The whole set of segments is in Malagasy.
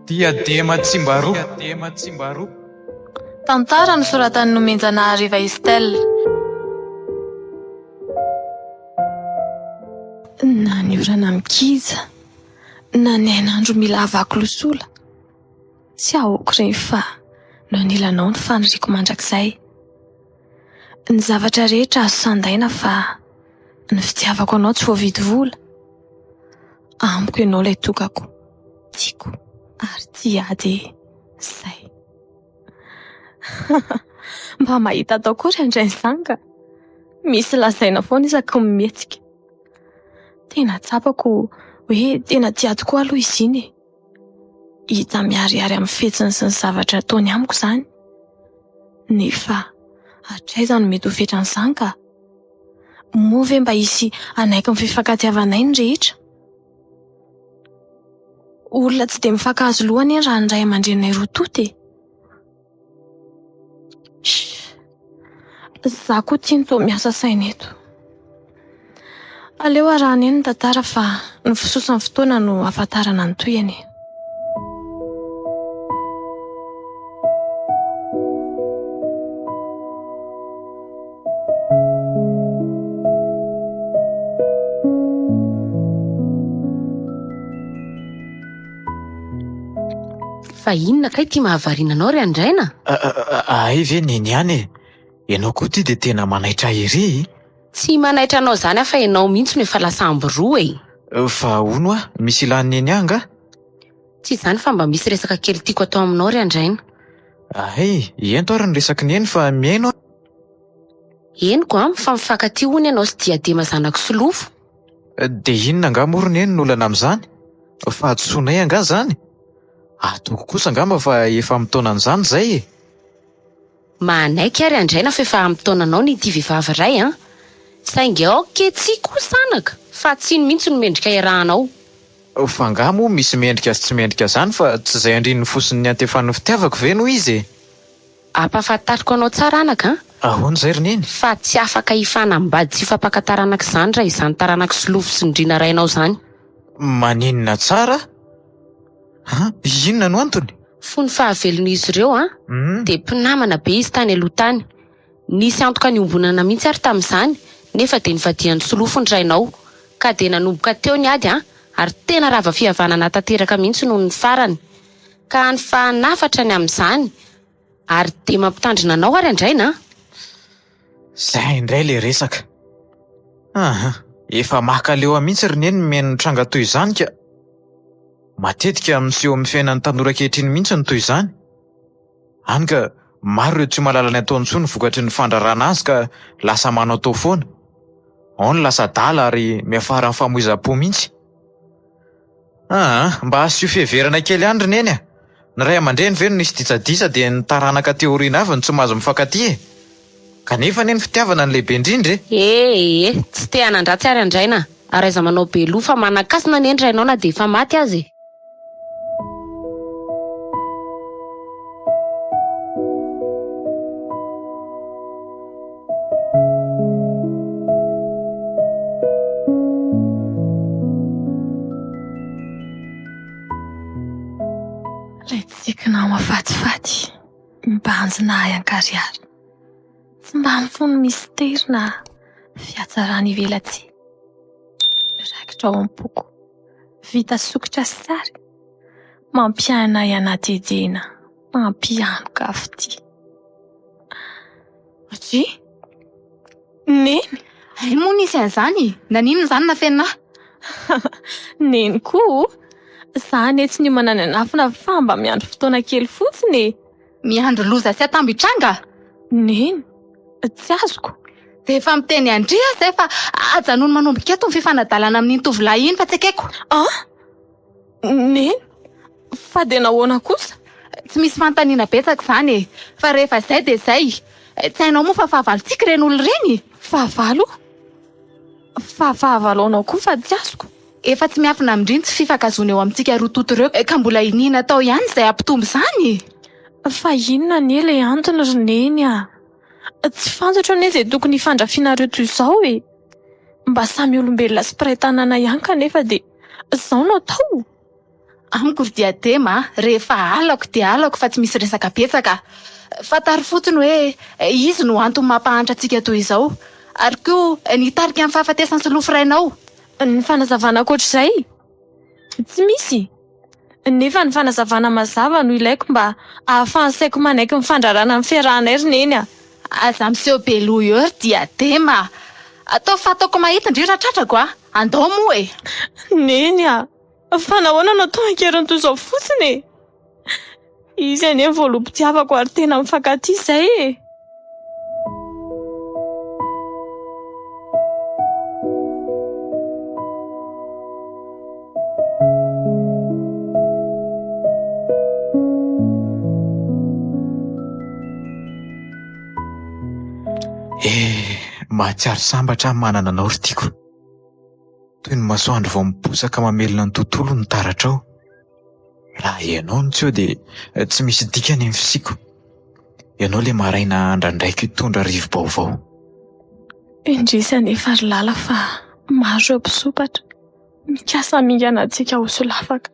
Diadema Tsimbaroa. Tantara nosoratan'ny nomenjanahary Riva Estelle. Na ny orana mikiza, na ny ainandro mila avako losola. Tsy ahoko reny fa no anilanao ny faniriako mandrakizay. Ny zavatra rehetra azo sandaina fa ny fitiavako anao tsy voavidy vola. Amiko ianao ilay tokako, tiako ary tiady izay. Mba mahita atao kory andray zanga. Misy lazaina foana isaky ny mihetsika. Tena tsapako hoe tena tiady koa aloha izy iny. Hita miharihary amin'ny fetsiny sy ny zavatra ataony amiko izany. Nefa hatraiza no mety ho fetrany izany ka? Moa ve mba hisy anaiky ny fifankatiavanay ny rehetra? Olona tsy dia mifankahazo lohany raha ny ray aman-drenay roa toty. Zaho koa tiany toa miasa saina eto. Aleo arahana eny ny tantara fa ny fisosan'ny fotoana no ahafantarana ny toyany. Fa inona kay tia mahavariana anao ry Andraina? Ay ve niany e? Ianao koa ty dia tena manaitra ery. Tsy manaitra anao zany fa ianao mihitsy no efa lasa amby-roa e. Fa hono misy ilany eny anga? Tsy izany fa mba misy resaka kely tiako atao aminao ry Andraina. Ay, ento ary ny resaky ny eny fa miaino. Henoko fa mifankatia hono ianao sy Diadema zanako Solofo. Dia inona anga morony eny n'olana amin'izany? Fa hatsoinay anga zany? Atoko kosa angamba fa efa mitaonan'izany izay e. Manaiky ary Andraina fa efa amitaonanao ny ity vehivavy iray saingy ao ke tsy koa sanaka fa tsy iny mihitsy no mendrika iarahanao. Fa anga moa misy mendrika sy tsy mendrika zany fa tsy izay andrininy fosiny ny antefan'ny fitiavako ve no izy e? Ampahafantariko anao tsara anaka ahoana izay ry neny? fa tsy afaka hifanambady sy hifampakan-taranaka izany raha izany taranaka Solofo sy Ndrina rainao zany. Maninona tsara? Inona no antony? Fony fahavelon'izy ireo dia mpinamana be izy tany aloha tany. Nisy antoka ny ombonana mihitsy ary tamin'izany nefa dia nivadian'ny Solofo ny rainao ka dia nanomboka teo ny ady ary tena rava fihavanana tanteraka mihitsy noho ny farany ka ny fahanafatra ny amin'izany ary dia mampitandrina anao ary Andraina. Zay indray le resaka. Efa mahaleo mihitsy ry neny mihaino ny tranga toy izany ka matetika miseho amin'ny fiainan'ny tanora ankehitriny mihitsy ny toy izany. Hany ka maro ireo tsy mahalala ny ataony intsony vokatry ny fandrarana azy ka lasa manao tao foana. Ao ny lasa dala ary miafara amin'ny famoiza-po mihitsy. Mba asio fiheverana kely ihany ry neny ny ray aman-dreny ve no nisy disadisa dia ny taranaka teoriana avy ny tsy mahazo mifankatia e. Kanefa neny fitiavana ny lehibe indrindra e. Tsy te hanandratsy ary Andraina ary aiza manao be loha fa manakasina ny endra ianao na dia efa maty azy. Ilay tsikina mahafatifaty mibanjina hayan-kariary. Tsy mba mifono mistera na fiatsarany ivelatsy. Raikitra ao am-poko, vita sokitra sy sary. Mampiaina anaty edena, mampiano kafity. Ry? Neny? Ay moa nisy an'izany, naninona izany na fenina? Neny koa? Zany tsy ny manana anafina fa mba miandro fotoana kely fotsiny. Miandro loza sy atambitranga? Neny? Tsy azoko. Dia efa miteny Andria izay fa ajanony manomboka eto ny fifanadalana amin'iny tovolahy iny fa tsy akaiky. Neny? Fa dia nahoana kosa? Tsy misy fanontaniana betsaka izany e. Fa rehefa izay dia izay. Tsy hainao moa fa fahavalontsika ireny olona ireny. Fahavalo? Fa fahavaloanao koa fa tsy azoko. Efa tsy miafina amin'ireny tsy fifankazona eo amintsika roa toto ireo ka mbola inina tao ihany izay ampitombo izany. Fa inona ne ilay antony roneny Tsy fantatra ane izay tokony hifandrafianareo toy izao e. Mba samy olombelona sy mpiray tanàna ihany kanefa dia izao no atao. Amiko ry Diadema, rehefa alako dia alako fa tsy misy resaka betsaka. Fantaro fotsiny hoe izy no antony mampahantra antsika toy izao. Ary koa nitarika amin'ny fahafatesany sy lofirainao. Ny fanazavana ankoatr'izay tsy misy. Nefa ny fanazavana mazava no ilaiko mba ahafahansaiko manaiky ny fandrarana amin'ny fiarahanay roneny Aza miseho be loha eo ry Diadema. Atao fataoko mahita indrindra tratrako andao moa e. Neny fa nahoana no atao ankeriny toy izao fotsiny Izy anie voaloham-pitiavako ary tena mifankatia izay e. Mahatsiaro sambatra manana anao ry tiako. Toy ny masoandro vao miposaka mamelona ny tontolo ny taratra ao. Raha ianao no tsy eo dia tsy misy dikany amin'ny fisiako. Ianao le maraina andrandraiky tondra rivo baovao. Indrisy anefa ry lala fa maro ireo mpisopatra mikasa mingana antsika ho solafaka.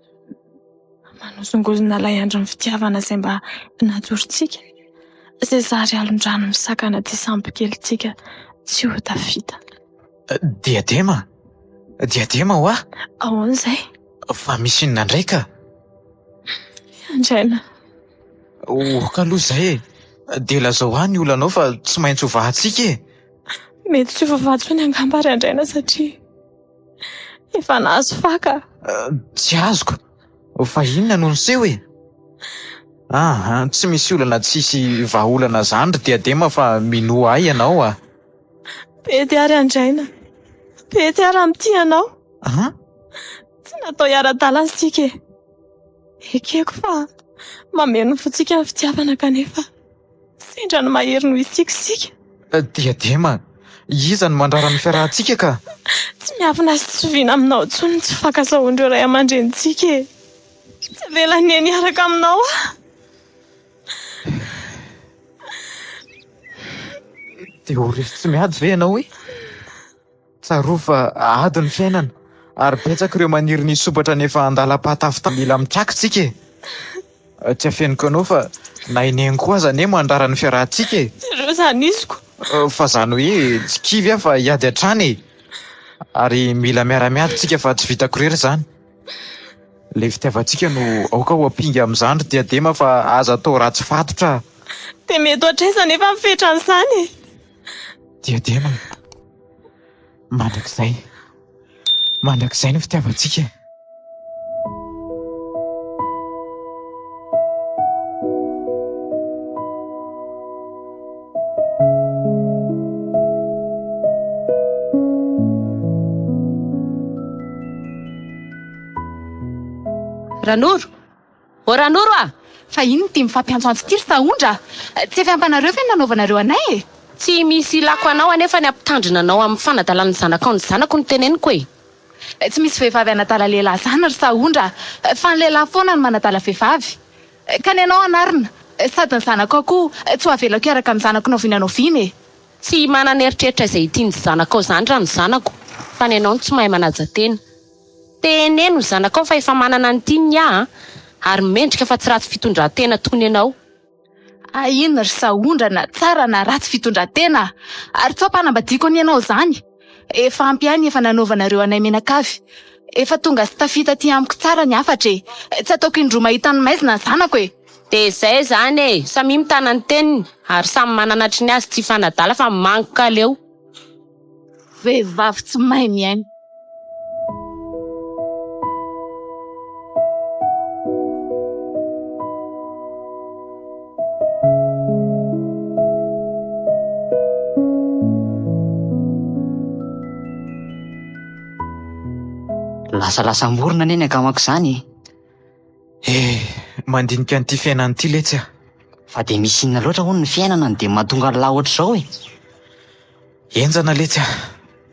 Manozongozona ilay andron'ny fitiavana izay mba natsorintsika. Izay zary alon-drano misakana ty sambo kelintsika tsy ho tafita. Diadema ho aho? Ahoana izay? Fa misy inona indray ka? Andraina. Ka aloha izay e. Dia lazao any olanao fa tsy maintsy ho vahantsika e. Mety tsy ho vavahatsony angamba ry Andraina satria efa nahazo faka. Tsy azoko. Fa inona no niseho e? Tsy misy olana tsisy vahaolana zany ry Diadema fa minoa ahy ianao Pety ary Andraina. Pety ary amin'ity ianao. Tsy natao hiara-dalana isika e. Ekeko fa mameno fotsika ny fitiavana kanefa sendra ny mahery no isika sika. Diadema, iza no mandrara ny fiarahantsika ka? Tsy miafina sy tsy viana aminao intsony tsy fankazahoandreo ray aman-drenitsika e. Tsy velany niaraka aminao Dia ho rivotra tsy miady ve ianao e? Tsaroa fa ady ny fiainana ary betsaka ireo maniry ny sopatra nefa andalam-pahatafy tamila mitrakintsika e. Tsy afeniko anao fa na ineny koa aza ane mandrara ny fiarahantsika e. ireo izany iziko. Fa zany hoe tsy kivy aho fa hiady hatrany e. Ary mila miara-miady tsika fa tsy vitako irery zany. Le fitiavantsika no aoka ho ampinga amin'izany ry Diadema fa aza atao ratsy fatotra. Dia mety ohatraiza nefa mifetra an'izany e. Diadema, mandrakizay ny fitiavantsika. Ranoro! Ranoro Fa ino ty mifampiantsoantso ty ry Saondra? Tsy efa ampanareo fa nanaovanareo anay e. Tsy misy ilako anao anefa ny ampitandrina anao amin'ny fanadalan'ny zanakao ny zanako ny teneniko e. Tsy misy vehivavy anadala lehilahy zany ry Saondra, fa ny lehilahy foana ny manadala vehivavy. Ka ny anao anarina, sady ny zanakao koa tsy ho avelako iaraka amin'ny zanako novinanoviana e. Tsy manana eritreritra izay tiany zanakao zany raha ny zanako, fa ny anao ny tsy mahay manaja tena. Teneno ny zanakao fa efa manana ny tiany ary mendrika fa tsy ratsy fitondran-tena tony ianao. Ino ry Saondra na tsara na ratsy fitondran-tena, ary tsy ampanambadiako ny ianao zany. Efa ampy ihany efa nanaovanareo anay menakavy. Efa tonga sy tafita ty amiko tsara ny afatra e. Tsy ataoko indroa mahita ny maizina ny zanako e. Dia izay zany e, samy mitana ny teniny ary samy manana triny azy tsy fanadala fa mangoka leo. Vehivavy tsy mahay miaina. Lasa morona neny akamako zany. Mandinika an'ity fiainana ity letsy aho. Fa dia misy inona loatra hono ny fiainana dia mahatonga ny lahy ohatr'izao e. Enjana letsy aho.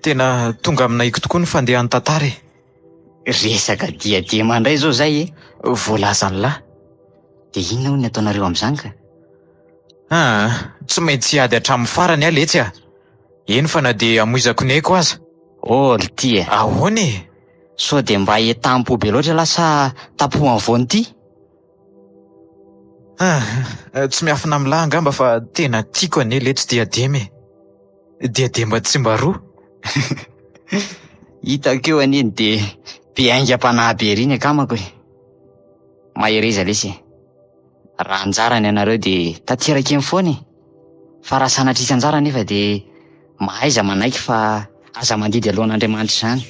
Tena tonga aminaiko tokoa ny fandehan'ny tantara e. Resaka Diadema indray zao zay e. Voalazany lahy. Dia inona ho ny ataonareo amin'izany ka? Tsy maintsy ady hatramin'ny farany aletsy a. Eny fa na dia amoizako ny aiko aza. Ôly ty e! Ahoana e? Sao dia mba etam-po be loatra lasa tapoho amin'ny voany ity. Tsy miafina amin'ny lahy angamba fa tena tiako anie letsy diadema e. Diadema tsy mba roa. Hitako eo aniny dia be aingam-panahy be riny akamako e. Mahireza lesy e. Raha anjara ny anareo dia tanteraka eny foana e. Fa raha sanatrisy anjara nefa dia mahaiza manaiky fa aza mandidy alohan'Andriamanitra izany.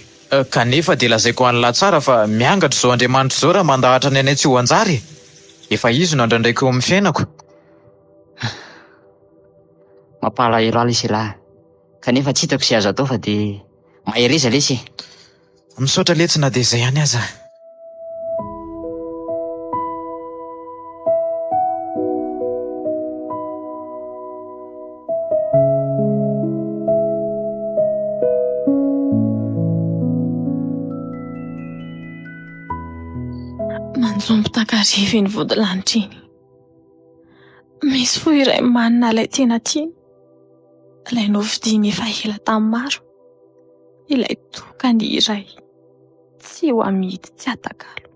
Kanefa dia lazaiko an'lahy tsara fa miangatra izao Andriamanitra izao raha mandahatra ny anay tsy ho anjara e. Efa izy no andrandraiko eo amin'ny fiainako. Mampalahelo ahy lesy lahy. Kanefa tsy hitako sy azo atao fa dia mahireza lesy e. Misaotra letsy na dia izay ihany aza. Manjombo takariva iny vodilanitra iny. Misy fo iray manana ilay tena tiany. Ilay novidiany efa ela tamin'ny maro. Ilay tokany iray. Tsy ho amidy, tsy atakalo.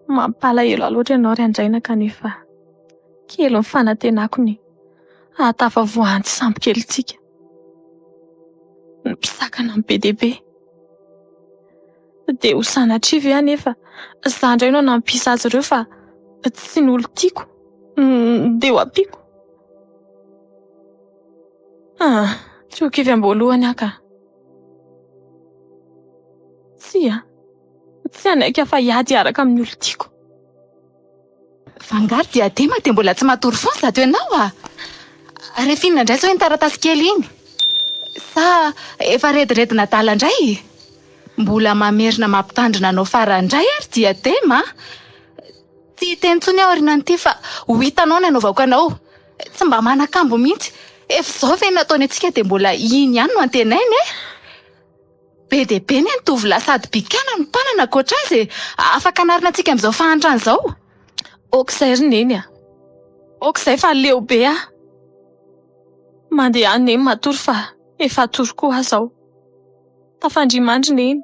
Mampalahelo loatra ianao ry Andraina kanefa kely ny fanantenako ny ahatafavoahan'ny sambo kelintsika. Ny mpisakana amin'ny be dia be. Dia ho sanatriva ihany nefa za indray no nampisa azy ireo fa tsy ny olo tiako dia ho ampiako. Tsy ho kivy am-boalohany aho ka. Tsy anaika fa hiady araka amin'ny olo tiako. Vangary diadema dia mbola tsy matory foana zato ianao a. Rehefa inona indray sao iny taratasy kely iny? Sa efa rediredina dala indray? Mbola mamerina mampitandrina anao farandray ary diadema. Tsy teny intsony aho aorian'ity fa ho hitanao ny anaovako anao. Tsy mba manakambo mihitsy. Efa izao ve nataony antsika dia mbola iny ihany no antenainy e? Be dia be ny tovolahy sady bikana ny mpanana ankoatra azy e. Afaka anarina antsika amin'izao fahantrana izao. Okizay ry neny a. Okizay fa leo be a. Mandeha any neny matory fa efa atory koa aho izao. Tafandrimandry neny.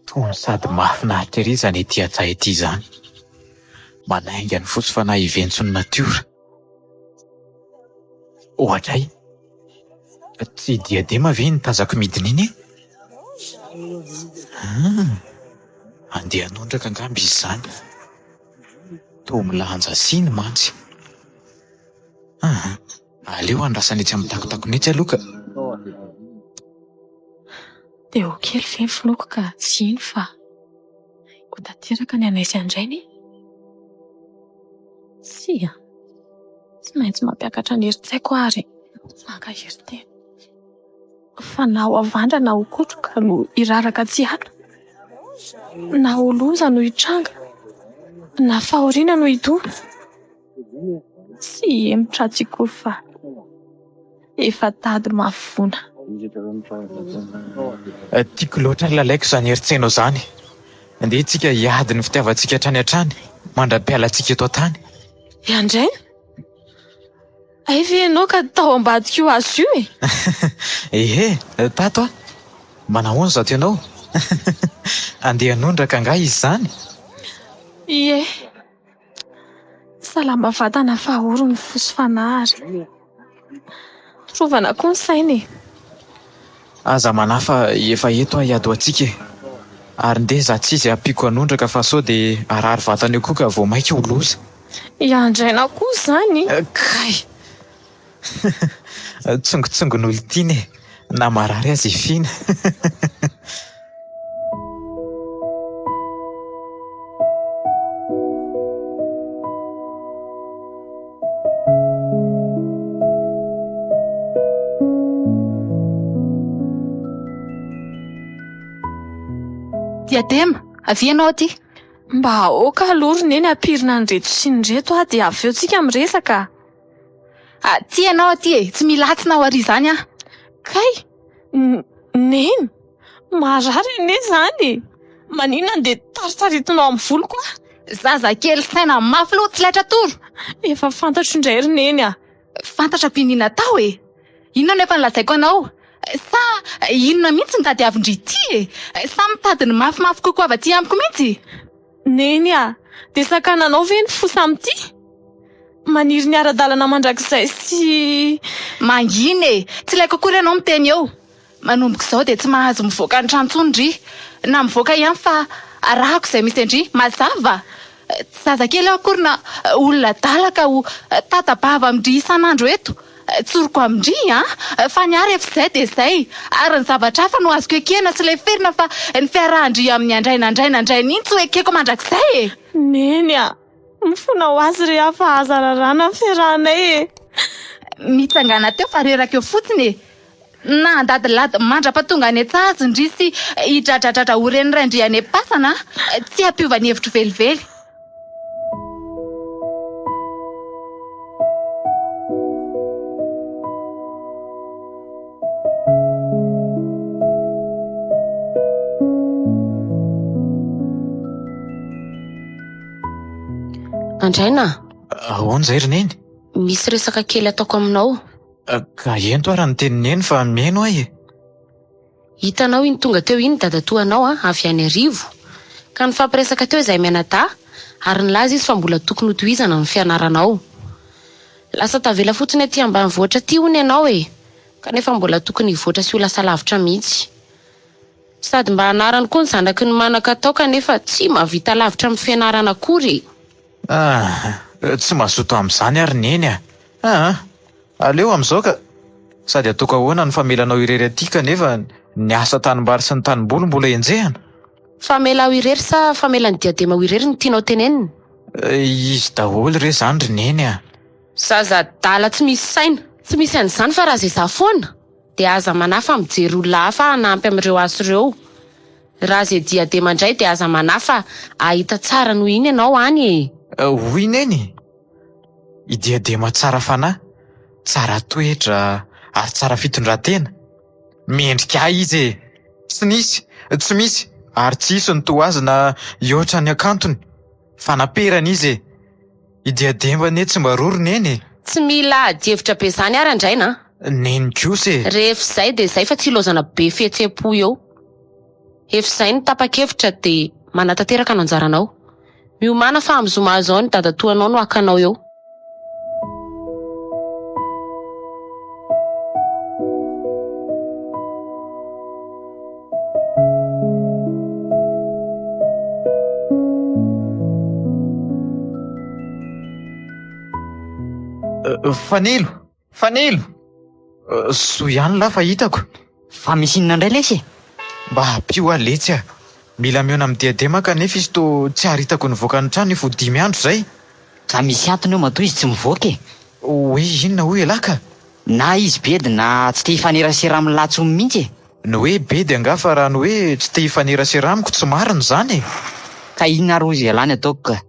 Tony sady mahafinaritra ery izany ety atsay ety izany. Manaingany fotsy fa na hiventson'ny natiora. Ohatray, tsy diadema ve nitazako midina iny? Andeha hanondraka angamba izy izany. Toa milanja siny mantsy. Aleo andrasany etsy amin'ny takotakony etsy aloha ka. Dia ho kely ve ny finoako ka tsy iny fa ho tanteraka ny anay sy Andrainy. Tsy maintsy mampiakatra ny herin-tsaiko ary maka herin-teny. Fa na ho avandra na ho kotroka no hiraraka tsy alo. Na ho loza no hitranga. Na fahoriana no hidono. Tsy emotra tsikory fa efa tady mafona. Tiako loatra ny lalaiko izany herin-tsainao izany. Andeha tsika hiady ny fitiavantsika hatrany hatrany, mandra-pialantsika eto an-tany. Andraina? Ay ve ianao ka tao ambadika io azo io e? Tato a. Manahoana zato ianao? Andeha hanondraka angaha izy izany? Ie. Salama vatana fahorony fosy fanahary. Trovana koa ny sainy. Aza manafa efa eto aho hiady ho antsika e. Ary ndeha za tsy izy ampiako hanondraka fa sao dia arary vatana eo koa ka vao maika ho loza. Andraina koa izany. Kay! Tsongotsongon'olo tiany e. Na marary azy ifina. Diadema, avy ianao aty. Mba aoka alory neny apirina nyreto sy nyreto dia avy eo tsika miresaka. Ty ianao aty e, tsy milatsina ao ary izany ah. Kay, neny, marary ane zany. Maninona dia taritaritinao amin'ny volo koa? Zaza kely saina mafy loha tsy laitra toro. Efa fantatro indray ry neny a. Fantatra pinina tao e. Inona no efa nilazaiko anao? Sa inona mihitsy ny tadiavindry ity e? Sa mitady ny mafimafy kokoa avy aty amiko mihitsy? Neny a, dia sakananao ve ny fosa amity? Maniry ny ara-dalana mandrakizay sy... Mangina e, tsy ilaiko akory ianao miteny eo. Manomboka izao dia tsy mahazo mivoaka ny trantsondry. Na mivoaka ihany fa arahako izay misy andry, mazava. Tsy zazakely aho akory na olona dalaka ho tatabava amindry isan'andro eto. Tsoroko amindry fa ny ary efa izay dia izay. Ary ny zavatra hafa no azoko ekena sy leferina fa ny fiarahandry amin'ny andrainandrainandrainy iny tsy ho ekeko mandrakizay e. Neny a, mifona ho azy re hafa azararana ny fiarahanay e. Mitsangana teo fa reraka eo fotsiny e. Na andadilady mandra-patonga any antsazy indry sy hidradradratra ho reniraindry any pasana, tsy hampiova ny hevitro velively. Andraina, Ahoana izay ry neny? misy resaka kely ataoko aminao. Ka ento ary ny tenineny fa mihaino ahy e. Hitanao iny tonga teo iny dadatoanao avy any arivo. Ka nifampiresaka teo izay mianadahy ary nilaza izy fa mbola tokony ho tohizana amin'ny fianaranao. Lasa tavela fotsiny aty ambanivohitra aty hono ianao e. Kanefa mbola tokony hivoatra sy ho lasa lavitra mihitsy. Sady mba hanarany koa ny zanaky ny manaka tao kanefa tsy mahavita lavitra amin'ny fianarana akory. Tsy mazoto amin'izany ary neny a. Aleo amin'izao ka sady ataoko ahoana ny famelanao irery aty kanefa ny asa tanimbary sy ny tanimboly mbola enjehana. Famela ho irery sa famela ny Diadema ho irery ny tianao tenenina? Izy daholo re zany ry neny a. Zaza dala tsy misy saina, tsy misy an'izany fa raha izay za foana dia aza manafa mijery olona hafa hanampy amin'ireo aso ireo. Raha izay Diadema indray dia aza manafa ahita tsara noho iny ianao any e. Hoy neny, i Diadema tsara fanahy, tsara toetra ary tsara fitondran-tena. Mendrika izy e. Tsy misy ary tsisy ny toa azy na ioatra ny akantony. Fanaperana izy e. I Diadema ne tsy maroro neny. Tsy mila adievitra be zany ary Andraina. Neny kosa e. Rehefa izay dia izay fa tsy ilaozana be fihetsem-po eo. Efa izay ny tapa-kevitra dia manatanteraka ny anjaranao. Miomana fa amin'izao ny dadatoanao no hakanao eo. Fanilo. So ihany la fa hitako. Fa misy inona indray lesy? Mba hampio aletsy a. Mila miona amin'ny Diadema kanefa izy to tsy haritako nivoaka ny trano efa 5 andro zay. Ka misy antony eo matoa izy tsy mivoaka e. Hoe inona hoy elaka? Na izy bedy na tsy te hifanerasera amin'ny latsomy mihitsy e. Ny hoe bedy anga fa raha ny hoe tsy te hifanerasera amiko tsy marina zany e. Ka inona ary ozy ialany ataoko ka?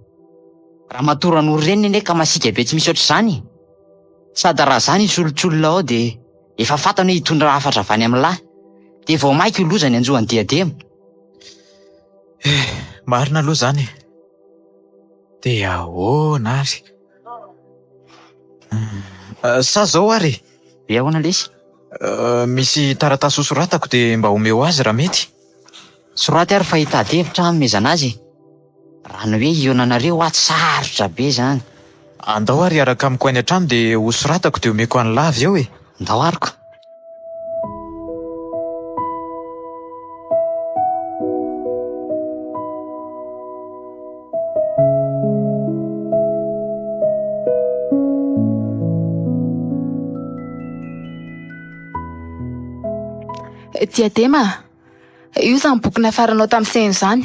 Raha matoran'olo reny ane ka masika be tsy misy ohatr'izany. Sady raha zany isolotsolona ao dia efa fantany hoe hitondra hafatra avy any amin'ny lahy. Dia vao maiky holozany anjohan'ny Diadema. Marina aloha zany. Dia ahoana ary? Sa zao ary? Ahoana lesy? Misy taratasy soratako dia mba omeo azy raha mety. Soraty ary fa hitady-hevitra amezana azy. Raha ny hoe ionanareo sarotra be zany. Andao ary araka amiko any an-trano dia ho soratako dia omeko any lavy eo e. Ndao ariko. Diadema, io izany boky nafaranao tamin'ny seno izany.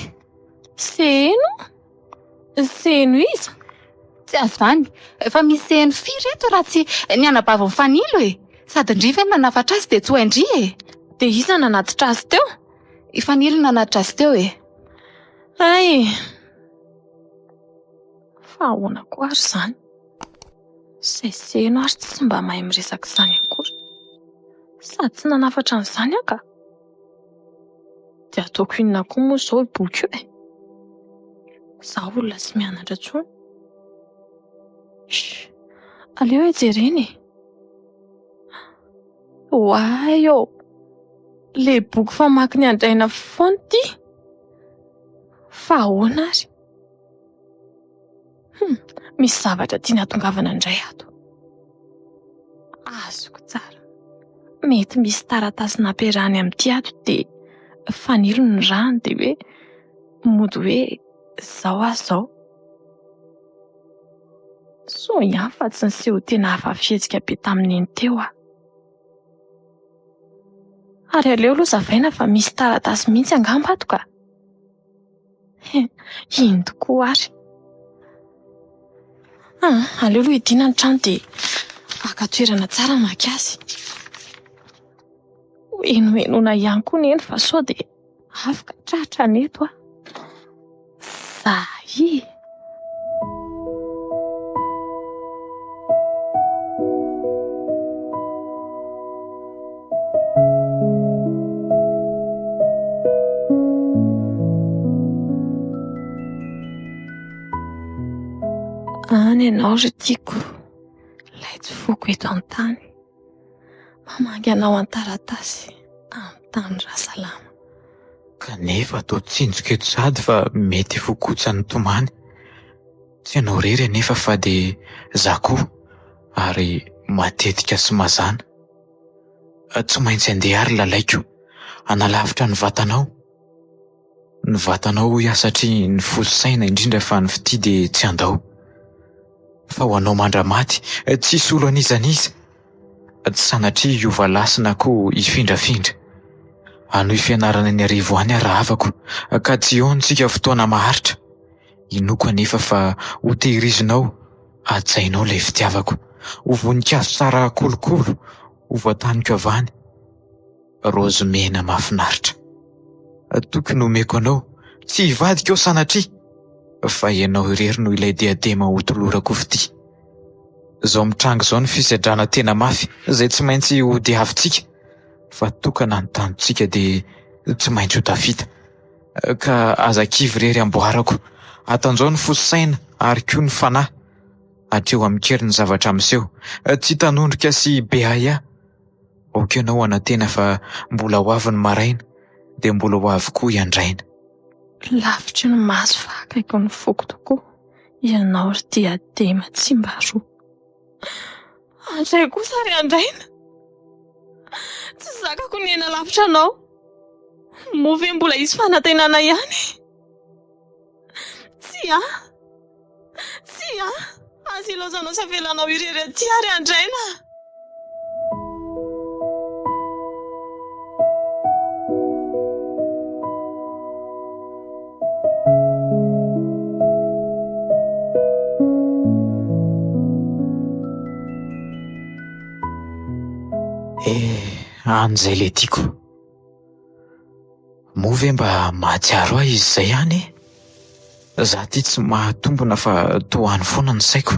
Seno? Seno iza? Tsy azo zany, fa misy seno firy eto raha tsy ny anabavy ny fanilo e. Sady ndry ve nanafatra azy dia tsy ho andry e. Dia iza nanatitra azy teo? I fanilo nanatitra azy teo e. Ay, fa ahoana koa ary izany? Seseno ary tsy mba mahay miresaka izany akory. Sady tsy nanafatra an'izany aho ka. Dia ataoko inona koa moa izao i boky io e? Izaho olona tsy mianatra intsony. Aleo hijerena e. Hoay ô, le boky famaky ny Andraina foana ity. Fa ahoana ary? Misy zavatra tiana hatongavana indray ato. Azoko tsara. Mety misy taratasy nampiarahany amin'ity ato dia fanilo ny rano dia hoe mody hoe zao a zao. So ihany fa tsy niseho tena hafa fihetsika be tamin'iny teo aho. Ary aleo aloha zavaina fa misy taratasy mihitsy angamba ato ka. Iny tokoa ary. Aleo aloha hidiana ny trano dia aka toerana tsara mamaky azy. Hoenohenoina ihany koa neny fa sao dia afaka tratra neto aho. Zay. Any ianao ry tiako, ilay tsy foko eto an-tany, mamangy anao an-taratasy amin'ny tany rahasalama. Kanefa atao tsinjoka eto sady fa mety fokotsany tomany. Tsy ianao rery anefa fa dia izaho koa ary matetika sy mazana. Tsy maintsy andeha ary lalaiko, analavitra ny vatanao. Ny vatanao hiasa satria ny fosaina indrindra fa ny fity dia tsy andao. Fa ho anao mandramaty, tsisy olo an'izaniza. Tsy sanatria hiova lasina koa hifindrafindra. Anohy fianarana ny arivo any raha havako, ka tsy eo antsika fotoana maharitra. Inoko anefa fa ho tehirizinao, hajainao ilay fitiavako. Ho voninkazo tsara kolokolo, ho voataniko avany. Raozy mena mahafinaritra. Tokony omeko anao, tsy hivadika aho sanatria. Fa ianao irery no ilay diadema hotolorako fity. Izao mitranga izao ny fisadrana tena mafy, izay tsy maintsy ho diavintsika. Fa tokana ny tanontsika dia tsy maintsy ho tafita. Ka aza-kivy irery amboarako, atanjao ny fosaina ary koa ny fanahy. Hatreo amin'kery ny zavatra miseho, tsy tanondrika sy behaia. Aoka ianao anantena fa mbola ho avy ny maraina, dia mbola ho avy koa iandraina. Lavitry ny maso fa akaiky ny foko tokoa. Ianao ry diadema tsy mba roa. Andray kosa ry andraina. Tsy zakako ny ena lavitra anao. Move mbola hisy fanantenana ihany. Tsy azy ilaozanao savelanao irery aty ary andraina. An'izay le tiako. Moa ve mba mahatsiaro ahy izy izay ihany? Zaho ty tsy mahatombona fa tohany foana ny saiko.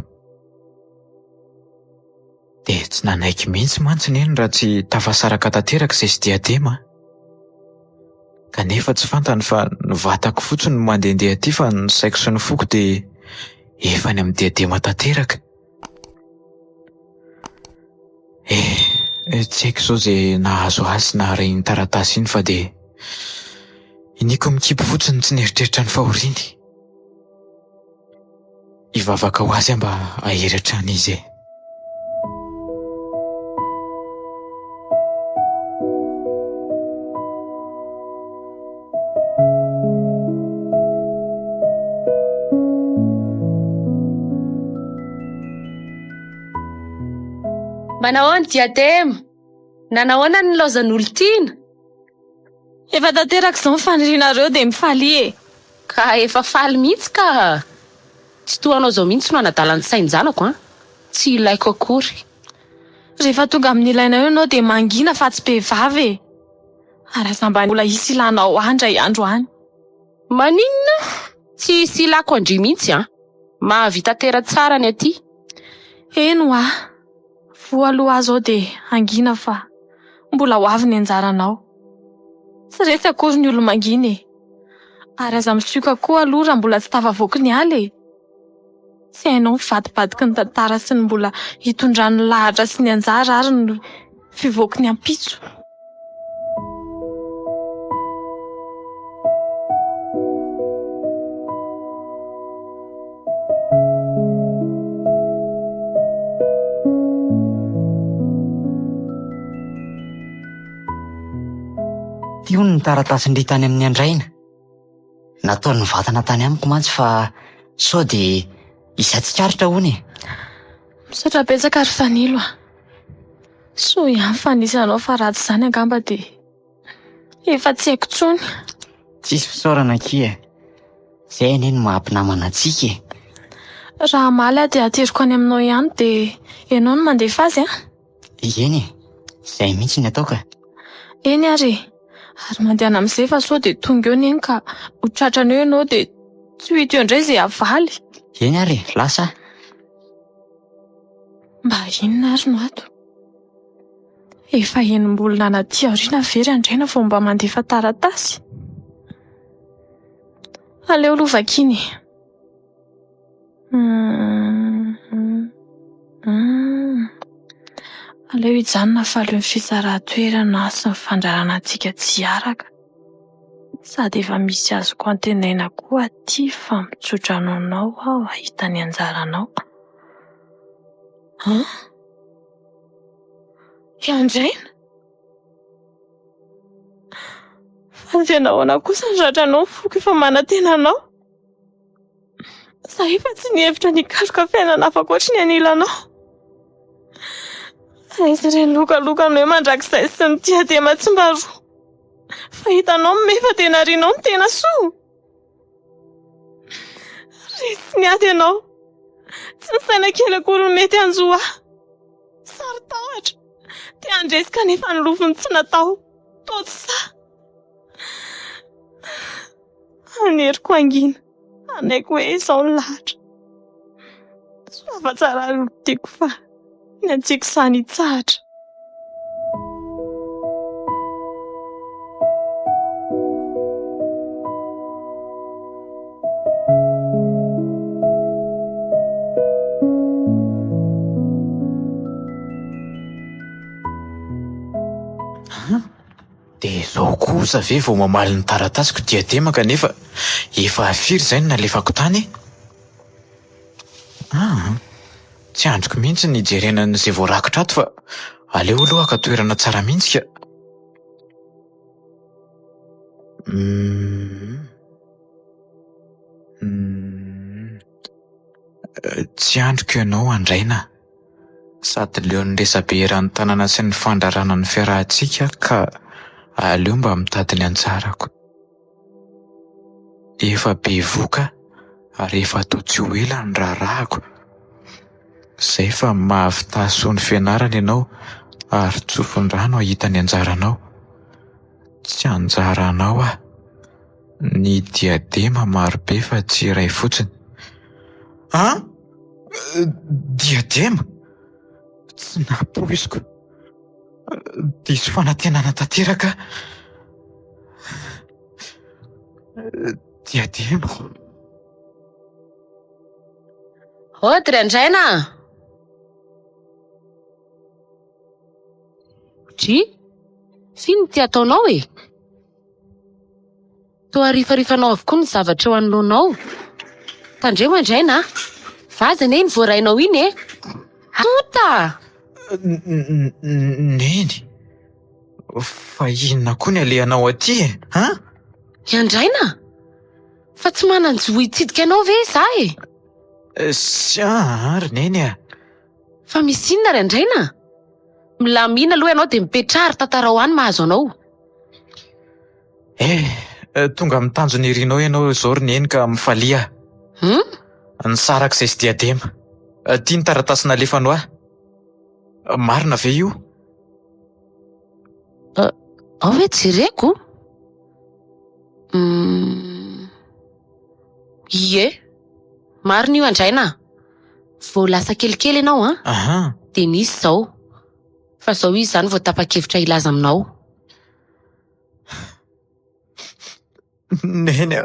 Dia tsy nanaiky mihitsy mantsy neny raha tsy tafasaraka tanteraka izay sy diadema. Kanefa tsy fantany fa ny vatako fotsiny no mandehandeha aty fa ny saiko sy ny foko dia efa any amin'ny diadema tanteraka. Tsy haiko izao izay nahazo azy na reny taratasy iny fa dia iniko mikipy fotsiny tsy neritreritra ny fahoriany. Hivavaka ho azy mba ahery hatrany izy. Manao ny diadema, nanahoana ny laozan'olo tiana? Efa tanteraka izao ny fanirianareo dia mifaly e. Ka efa faly mihitsy ka. Tsy toanao izao mihitsy no anadalan'ny sain-janako, tsy ilaiko akory. Rehefa tonga amin'ny ilaina eo ianao dia mangina fa tsy behivavy e. Ary azamba mbola hisy ilanao andra andro any. Maninona? Tsy silako andry mihitsy mahavita tera tsara ny aty. Eno voaloha azo ao dia angina fa mbola ho avy ny anjaranao. Tsy resy akory ny olo mangina ary aza misioka koa aloha raha mbola tsy tafavoaky ny aly. Tsy hainao mivadibadiky ny tantara sy ny mbola hitondrany lahatra sy ny anjara ary ny fivoaky ny ampitso. Ty hono ny taratasy tany amin'ny andraina. Nataony vatana tany amiko mantsy fa sao dia isatsikaritra hono e. Misaotra betsaka ary fanilo so ihany fanisanao fa ratsy izany angamba dia efa tsy haiko tsony. Tsisy fisaorana kia. Izay anie no mahampinamana antsika e. Raha maly dia ateriko any aminao ihany dia ianao no mandefa azy Eny e, izay mihitsy ny ataoka. Eny ary mandehana amin'izay fa sao dia tonga eo neny ka ho tratrana eo ianao dia tsy ho hita eo indray izay havaly. Eny ary, lasa. Mba inona ary no ato? Efa enim-bolona anaty aoriana very andraina vao mba mandefa taratasy. Aleo lovakiny. Aleo hijanona faly ny fitsara-toerana sy ny fandrarana antsika tsy araka. Sady efa misy azoko antenaina koa aty fa mitsotra anao aho ahita ny anjaranao. Andraina? Fa tena ahoana kosa ny ratranao ny foko efa manantena anao? Za efa tsy nihevitra nikaroka fiainana hafa ankoatra ny anilanao. Aiza ireny lokalokanao mandrakizay sy ny diadema tsy mba roa. Fa hitanao mefa tena rianao ny tena soa. Resy ny ady ianao. Tsy ny saina kely akory mety anjo sary tahotra. Te handresika nefa ny lofiny tsy natao. Totsa. Aneriko angina. Anaiko hoe izao ny lahatra. Soava tsara alo tiako fa ny antsiko sany hitsahatra. Dia izao kosa ve vao mamaly ny taratasiko diadema kanefa efa afiry izay no nalefako tany. Tsy androko mihitsy ny jerenan'izay voarakitra ato fa aleo aloha ka toerana tsara mihitsy ka. Tsy androko ianao andraina. Sady leon'ny resabe eran'ny tanàna sy ny fandrarana ny fiarahantsika ka aleo mba mitady ny anjarako. Efa be voka ary efa atao tsy ho ela ny raharahako. Izay fa mahavita ny fianarana ianao ary tsofindrano ahita ny anjaranao. Tsy anjaranao ny diadema marobe fa tsy iray fotsiny. Diadema? Tsy napoiziko. Diso fanantenana tanteraka. Diadema. Odry andraina. Fino ty ataonao e? Toa harifarifanao avokoa ny zavatra eo anoloanao. Tandremo andraina. Vazana iny voarainao iny e. Tota! Neny. Fa inona koa ny alehanao aty e? Andraina? Fa tsy manan-jo hitsidika anao ve za e? Ary neny Fa misy inona ry andraina? Milamina aloha ianao dia mipetrahary tantara ho any mahazo anao. Tonga mitanjo ny rinao ianao izao ry neny ka mifalia. Nisarak'izay sy diadema. Tia ny taratasy nalefanao marina ve io? Ao hoe jereko? Ie, maro n'io andraina. Vao lasa kelikely ianao Aha. dia nisy izao. Fa izao izy izany vao tapa-kevitra hilaza aminao. Neny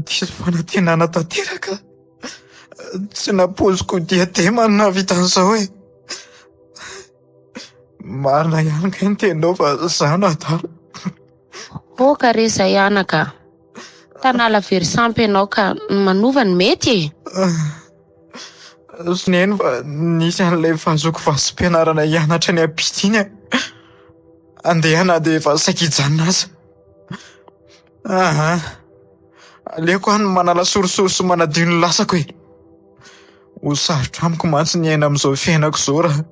diso fanantenana tanteraka. Tsy napoziko diadema no nahavita an'izao e. Marina ihany ka ny teninao fa izaho no adala. Ka reza anaka. Tanala very sampy ianao ka manova ny mety e. Sy neny fa nisy an'ilay fahazoko vasim-pianarana hianatra ny ampita iny. Andehana dia efa saika hijanona aza. Aha. Aleoko any manala sorisoriso manadio ny lasako e. Ho sarotra amiko mantsy ny aina amin'izao fiainako izao raha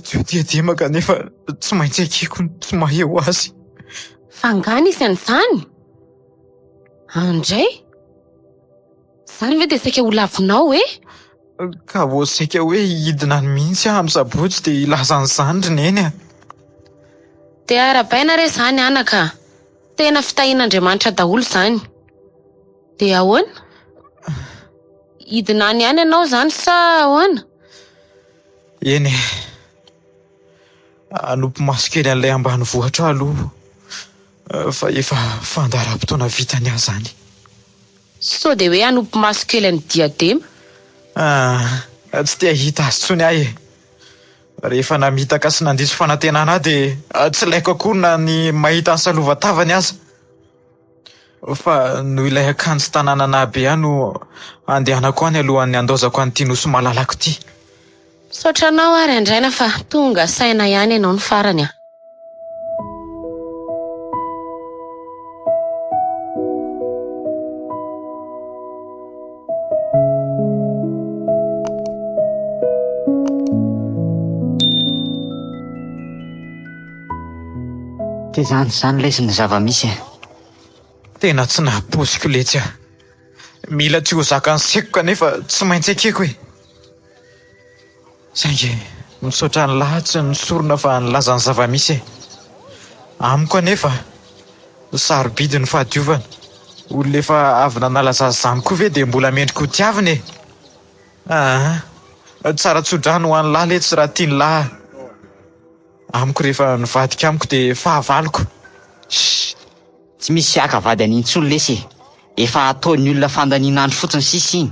teo diadema kanefa tsy maintsy akiko ny tsy maheo azy. Fangana izy an'izany? Andray? Izany ve dia saika ho lavinao e? Ka vo saika hoe hidina ny mihitsy aho amin'ny sabotsy dia ilaza an'izany ry neny a. Dia arabaina re izany anaka. Tena fitahian'Andriamanitra daholo izany. Dia ahoana? Hidina any ihany ianao izany sa ahoana? Eny e. Anompo maso kely an'ilay ambanivohitra aloha. Fa efa fandaharam-potoana vitany ahy izany. Sao dia hoe anompo maso kely any diadema? Tsy tia hita azy tsony ahy e. Rehefa namitaka sy nandiso fanantenana ahy dia tsy laiko akory na ny mahita ny salova-tavany aza. Fa noho ilay akanjo tanàna nahabe ahy no andehanako any alohan'ny andaozako an'ity nosy malalako ity. Saotranao ary andraina fa tonga saina ihany ianao ny farany a. Dia izany lesy ny zava-misy e. Tena tsy napoziko letsy aho. Mila tsy ho zaka ny saiko kanefa tsy maintsy akeko e. Saingy misaotra ny lahatsy ny sorona fa nilaza ny zava-misy e. Amiko anefa sarobidy ny fahadiovana. Olona efa avy nanalaza izany koa ve dia mbola mendrika ho tiavina e. Tsara tsodrano ho an'ny lahy letsy raha tia ny lahy. Amiko rehefa nivadika amiko dia fahavaloko. Tsy misy akavady an'iny intsony lesy e. Efa ataon'ny olona fandaniana andro fotsiny sisa iny.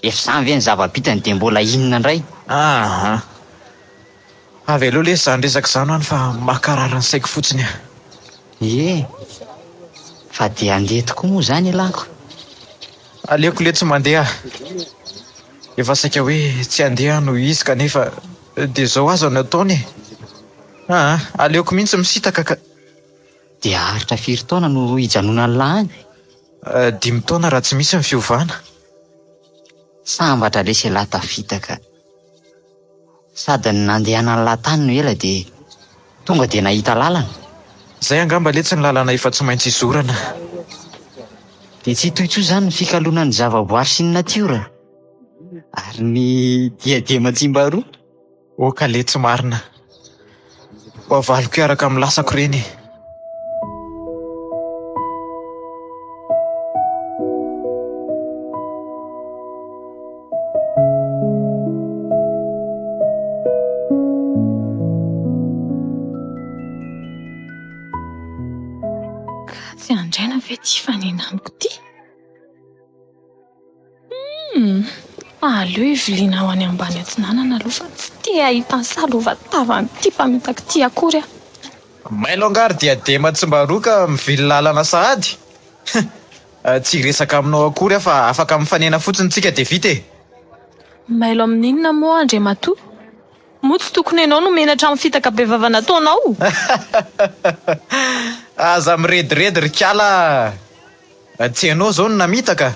Efa izany ve ny zava-bitany dia mbola inona indray? Avy aloha lesy izany resaka izany any fa makarara ny saiko fotsiny aho. Fa dia andeha tokoa moa izany ialako. Aleoko le tsy mandeha. Efa saika hoe tsy andeha no izy kanefa dia izao aza no ataony e. Aleoko mihitsy misitaka ka. Dia haritra firy taona no hijanona ny lahany? 5 taona raha tsy misy ny fiovana. Sambatra lesy lahy tafitaka. Sady ny nandehana ny lahatany no ela dia tonga dia nahita lalana. Izay angamba letsy ny lalana efa tsy maintsy izorana. Dia tsy toitso izany ny fikaloana ny zava-boary sy ny natiora. Ary ny diadema tsimbaroa. Ka letsy marina. Ho avaliko iaraka amin'ny lasako ireny. Tsy andraina ve ty fanenamiko ty? Aleo iviliana ho any ambany atsinanana aloha fa tsy tia ahita ny salova-tavany ty mpamitako ty akory aho. Mailo angary diadema tsy mbaroka mivily lalana sahady. Tsy resaka aminao akory aho fa afaka mifanena fotsiny tsika dia vita e. Mailo amin'inona moa Andriamatoa? Moa tsy tokony ianao no menatra amin'ny fitaka be vava nataonao? Aza mirediredy ry kiala. Tsy ianao izao no namitaka.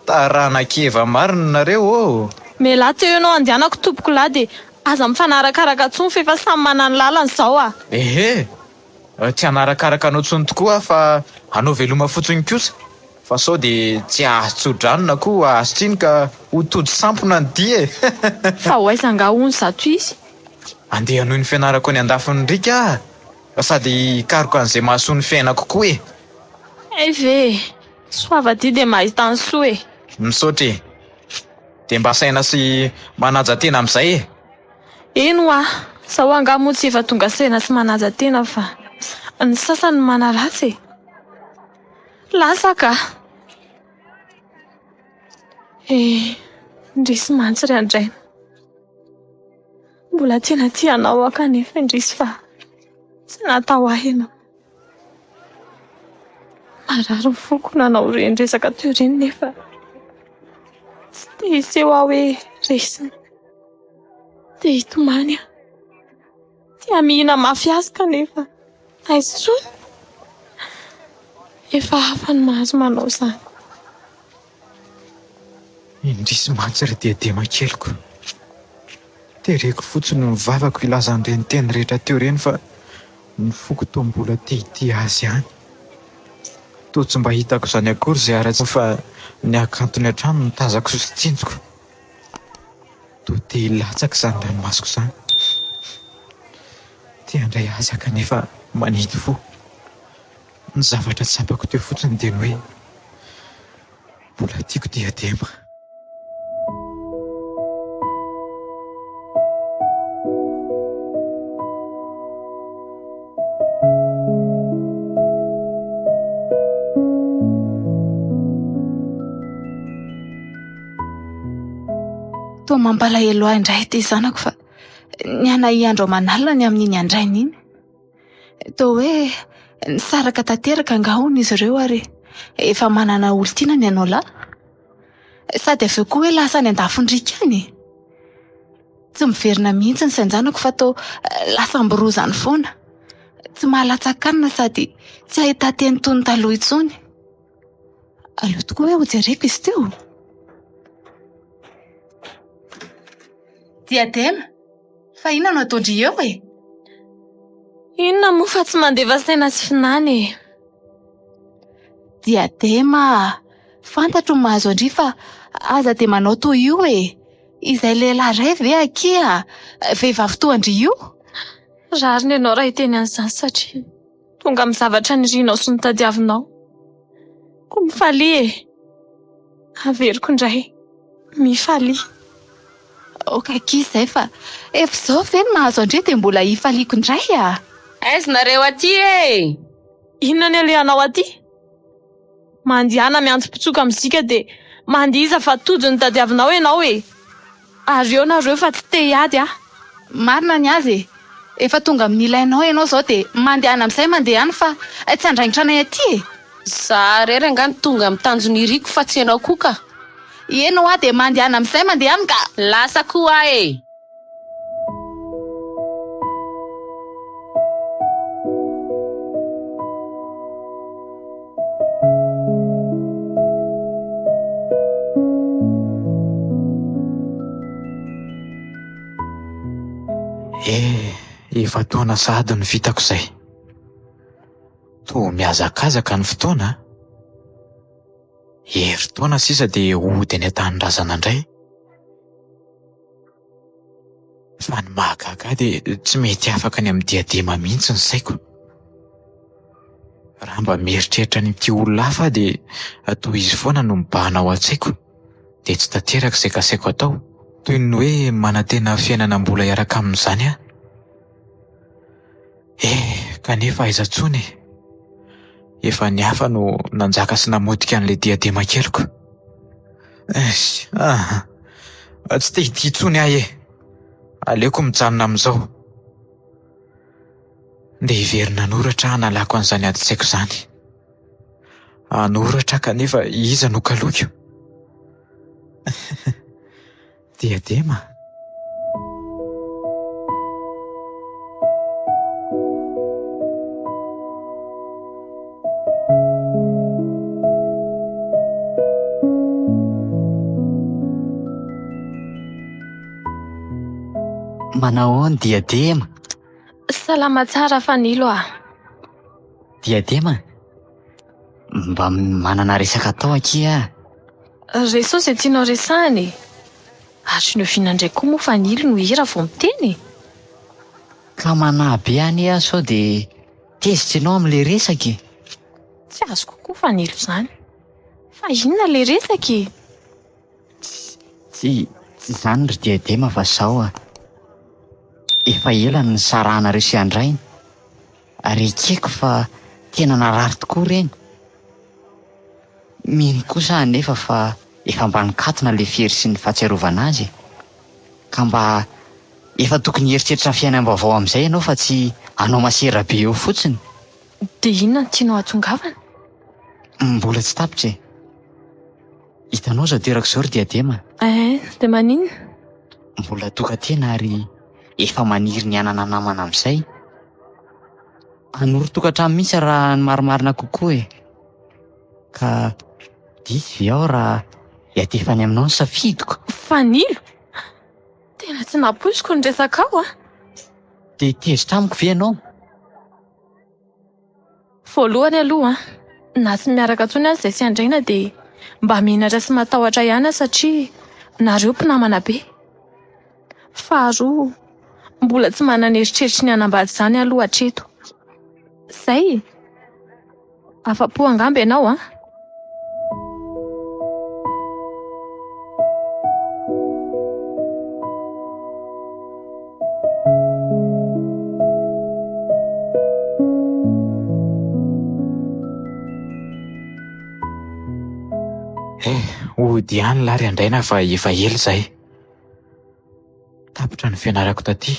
Tarana keva marina nareo. Melahy teo ianao andehanako tompoko lahy dia aza mifanarakaraka tsony fa efa samy manana ny lalana izao a. Tsy hanarakaraka anao tsony tokoa fa anao veloma fotsiny kosa. Fa sao dia tsy azo tsodrano na koa azo tsiny ka ho tody sampona ny dia e. Fa ho aiza nga hono zato izy? Andeha noho ny fianarako any andafiny ndrika sady hikaroka an'izay mahasoa ny fiainako koa e. Ve Soavadia dia mahita ny soa e. Misaotra e. Dia mba saina sy manaja tena amin'izay e. Ino zaho angamo tsy efa tonga saina sy manaja tena fa ny sasany mana ratsy e. Lasa ka. Indrisy mantsy ry andraina. Mbola tena tianao kanefa indrisy fa tsy natao ahy ianao. Marary foko nanao reny resaka teo reny nefa tsy te hiseho aho hoe resina. Te hitomany aho. Tia mihina mafy azy kanefa aiza intsony. Efa hafa ny mahazo manao izany. Indrisy mantsy ry diadema keliko. Tereko fotsiny ny vavako ilazan'ireny teny rehetra teo reny fa ny foko toa mbola te azy ihany. Toa tsy mba hitako izany akory izay ara-tsy fa ny akantony an-trano ny tazako sy tsinjoko. Toa te hilatsaka izany ranomasoko izany. Te handray azy kanefa manity fo. Ny zavatra tsapako teo fotsiny dia ny hoe mbola tiako diadema. Toa mampalahelo ahy indray ty zanako fa nianay andro aman'alina ny amin'iny andrainy iny. Toa hoe nisaraka tanteraka angahony izy ireo ary efa manana olon-tiana ny ianao lahy. Sady aveo koa hoe lasa ny andafondrika any. Tsy miverina mihitsy ny sainjanako fa toa lasa mborozany foana. Tsy mahalatsakanina sady tsy ahita teny toy ny taloha intsony. Aleo tokoa hoe hojereko izy teo. Diadema, fa inona no ataondry eo e? Inona moa fa tsy mandeva saina sy finanany e. Diadema, fantatro ny mahazo andry fa aza dia manao toy io e. Izay lehilahy iray ve akia? Vehivavy toa andry io? Rariny ianao raha hiteny an'izany satria tonga amin'ny zavatra nirianao sy nitadiavinao. Koa mifalia e. Averiko indray. Mifalia. Okaki izay fa efa izao ve ny mahazo andry dia mbola hifaliako indray a? Aiza nareo aty e? Inona ny alehanao aty? Mandihana miantso-pitsoka mizika dia mandiza fa tojo ny tadiavinao ianao e. Ary eo nareo fa tsy te hiady ah. Marina ny azy e. Efa tonga amin'ny ilainao ianao izao dia mandehana amin'izay mandeha any fa tsy andrangitra anay aty e. Za rery angano tonga amin'ny tanjony riko fa tsy ianao koa ka. Eno aho dia mandehana amin'izay mandeha any ka. Lasa koa e. Efa taona sahady ny vitako izay. Toa mihazakazaka ny fotoana. Herintaona sisa dia hody any an-tanirazana indray. Fa ny mahagaga dia tsy mety afaka ny amin'ny diadema mihitsy ny saiko. Raha mba mieritreritra ny ity olona hafa dia atao izy foana no mibahana ao an-tsaiko. Dia tsy tanteraka izay kasaiko atao. Toy ny hoe manantena fiainana mbola hiaraka amin'izany aho. Kanefa aiza intsony. Efa ny hafa no nanjaka sy namodika an'ilay diadema keliko. Tsy te hity intsony ahy e. Aleoko mijanona amin'izao. Ndeha hiverina hanoratra analako an'izany ady tsaiko izany. Hanoratra kanefa iza no kaloko. Diadema. Manao ny diadema. Salama tsara Fanilo ah. Diadema, mba manana resaka atao akia. Resao izay tianao resahany. Ary noviana indray koa moa Fanilo no hira vao miteny. Ka manabe any aho sao dia tezitra ianao amin'ilay resaka. Tsy azo kokoa Fanilo izany. Fa inona le resaky? Tsy izany ry diadema fa zao efa ela ny saranareo sy andrainy ary ekeko fa tena narary tokoa reny. Mino kosa anefa fa efa mba nikatona le fery sy ny fahatsiarovana azy ka mba efa tokony hieritreritra ny fiainam-baovao amin'izay ianao fa tsy hanao masera be eo fotsiny. Dia inona no tianao hahatongavana? Mbola tsy tapitra e. Hitanao zao terako izao ry diadema. Dia maninona? Mbola toka-tena ary efa maniry ny anana namana amin'izay. Hanoro tokantrano mihitsy raha ny marimarina kokoa e. Ka diso ve aho raha hiatefany aminao ny safidiko? Fanilo? Tena tsy napoiziko ny resaka ao Dia tezitra amiko ve ianao? Voalohany aloha na tsy miaraka intsony azy izay sy andraina dia mba menatra sy matahotra ihany satria nareo mpinamana be. Faharoa, mbola tsy manana eritreritry ny hanambady izany aloha hatreto. Zay, afa-po angamba ianao Ody ihany lary andraina fa efa ela izay. Tapitra ny fianarako taty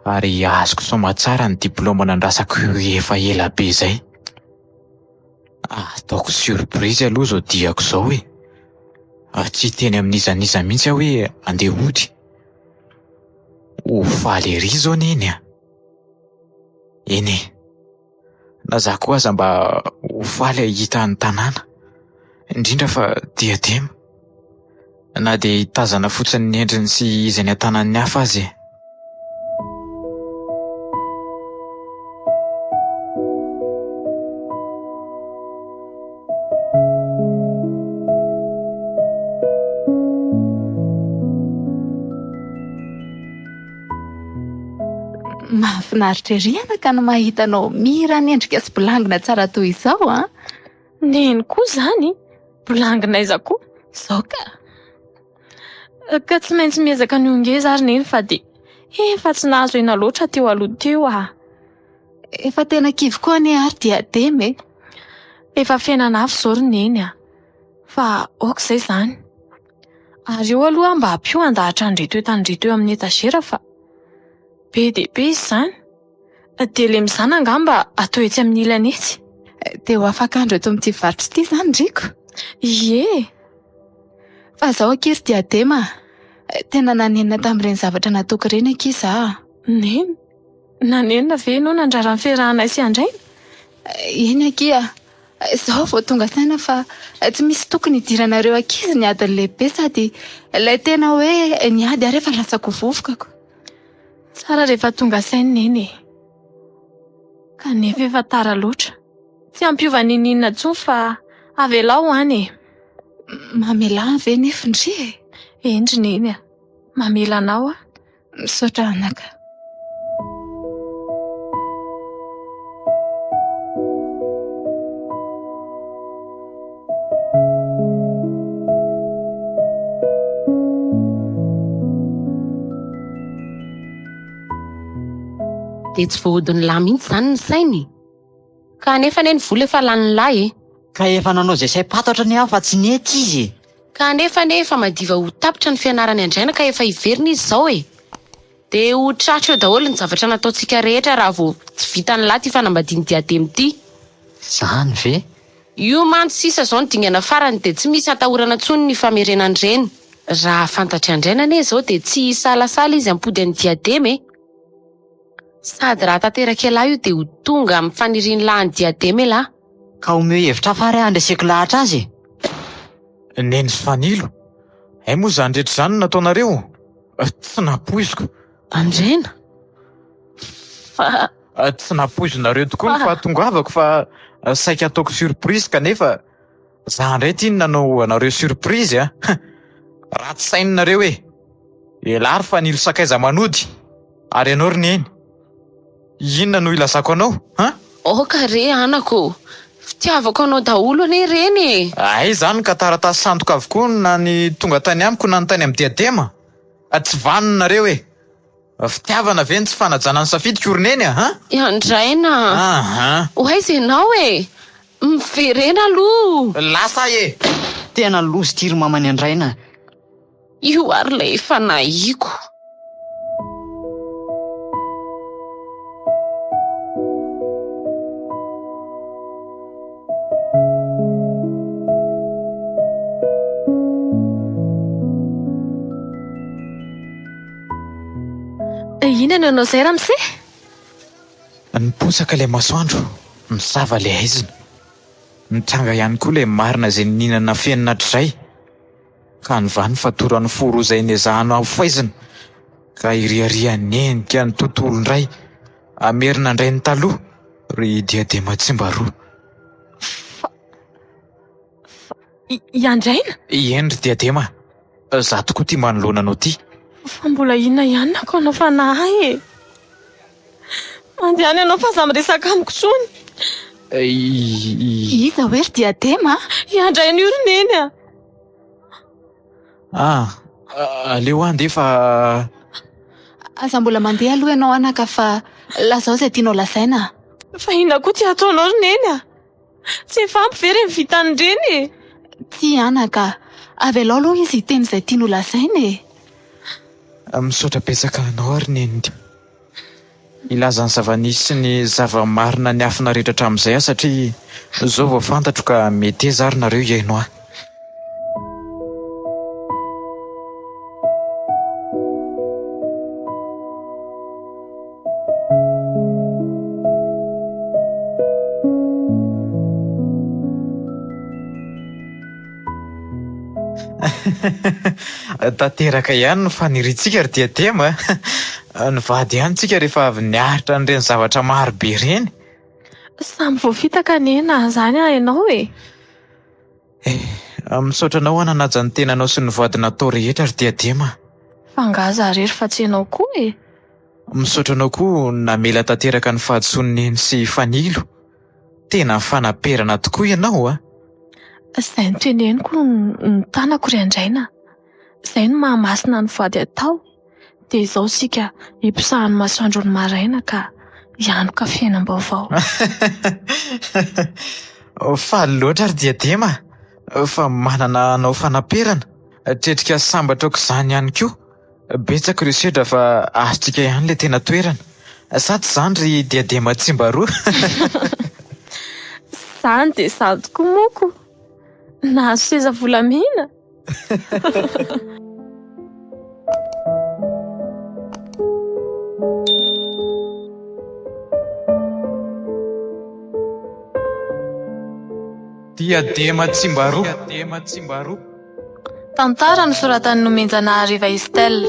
ary azoko soamantsara ny diplaoma nandrasako efa ela be izay. Ataoko surprise aloha zao diako izao e. Tsy teny amin'izaniza mihitsy aho hoe andeha ody. Ho faly ery zao neny Eny e, na za koa aza mba ho faly hahita ny tanàna, indrindra fa diadema, na dia hitazana fotsiny ny endriny sy izany an-tanan'ny hafa azy e. Mahafinaritra ery anaka no mahitanao mira ny endrika sy bolangina tsara toy izao Neny koa izany, bolangina aiza koa izao ka tsy maintsy miezaka ny ongeza ary neny fa dia efa tsy nahazo ena loatra teo aloha teo Efa tena kivy koa anie ary diadema e. Efa fiainana avy izao ry neny fa aok'izay izany. Ary eo aloha mba hampio handahatra andrito eo amin'ny etazera fa be dia be izy izany. Dia le mizana angamba atao etsy amin'ny ilany etsy. Dia ho afaka andro eto amin'ity varotra ity izany driko. Ie. Fa izao ankizy diadema, tena nanenina tamin'ireny zavatra nataoko ireny ankizy Neny? Nanenina ve ianao nandrara ny fiarahana sy andraina? Eny akia, izao vao tonga saina fa tsy misy tokony hidiranareo ankizy ny adiny lehibe sady ilay tena hoe niady ary efa lasako vovokako. Tsara rehefa tonga saina neny kanefa efa tara loatra. Tsy ampiova ninina intsony fa avela ho any Mamela ve nefa ndry Endry neny mamela anao Misaotra anaka. Dia tsy voahodiny lahy mihitsy izany ny sainy. Kanefa neny vola efa lany lahy Ka efa nanao izay saim-patotra ny aho fa tsy nety izy. Kanefa madiva ho tapitra ny fianarany andraina ka efa hiverina izy izao Dia ho tratra eo daholo ny zavatra nataontsika rehetra raha vao tsy vita ny lahy ty fanambadiany diadema ity. Izany ve? Io mantsy sisa izao ny dingana farany dia tsy misy atahorana intsony ny famerenany ireny. Raha fantatry andraina anie izao dia tsy salasala izy ampody any diadema Sady raha tanteraka lahy io dia ho tonga amin'ny faniriany lahy ny diadema lahy. Ka omeo hevitra hafa andreseko lahatra azy. Neny sy fanilo, moa izany rehetra izany nataonareo? Tsy napoiziko. Andraina? Tsy napoizonareo tokoa ny fahatongavako fa saika ataoko surprise kanefa za indray ty nanao anareo surprise ratsy saininareo Elary fanilo sakaiza manody ary ianao ry neny, inona no ilazako anao Ka re anako, Fitiavako anao daholo anie reny. Ay zany ka taratasy sandoka avokoa na ny tonga tany amiko na ny tany amin'ny diadema. Tsy vanonareo e. Fitiavana ve ny tsy fanajana ny safidiko orineny ha? Andraina. Aha. Ho aiza ianao e? Miverena aloha. Lasa e. Tena lozy tiry mamany Andraina. Io ary ilay efa nahiko. Inona ianao izay ramose? Niposaka ilay masoandro, misava ilay aizina. Nitranga ihany koa ilay marina izay nihinana fenina hatrizay. Ka nivany fatoran'ny foro izay niezahana foaizina. Ka iriarianenika ny tontolo indray. Amerina indray ny taloha, ry diadema tsimbaroa. Andraina? Eny ry diadema, za tokoa tia manoloana anao ty. Fa mbola inona ihany nako anao fanahy e. Andehany ianao fa za miresaka amiko tsony. Iza hoe ry diadema? Andraina io roneny Aleo andefa. Aza mbola mandeha aloha ianao anaka fa lazao izay tianao lazaina. Fa inona koa ty ataonao roneny Tsy efa ampy ve reny vitany reny Ty anaka, avy alao aloha izy teny izay tianao lazaina e. Misaotra betsaka anao ary neny. Ilaza ny zava-nisy sy ny zava-marina ny afina rehetra hatramin'izay satria zao vao fantatro ka mety zary nareo iaino aho. Tanteraka ihany no faniritsika ry diadema. Nivady ihany tsika rehefa avy niaritra n'ireny zavatra maro be reny. Samy voafitaka nena zany ianao e. Misaotra anao nanaja ny tenanao sy ny vady natao rehetra ry diadema. Fangaza rery fa tsy ianao koa e. Misaotra anao koa namela tanteraka ny fahadison'ny sy fanilo. Tena fanaperana tokoa ianao a. Izay no teneniko ny tanako ry Andraina. Izay no mahamasina ny vady atao. Dia izao sika hipisahany masoandro ny maraina ka hianoka fiainam-baovao. Faly loatra ry diadema. Fa manana anao fanaperana. Tretrika sambatra aok'izany ihany koa. Betsaka ireo sedra fa azontsika ihany ilay tena toerana. Sady izany ry diadema tsimbaroa. Izany dia sady tokoa moko. Nahazo seza volamena. Diadema tsimbaroa. Tantara nosoratan'ny nomenjanahary Eva Estelle.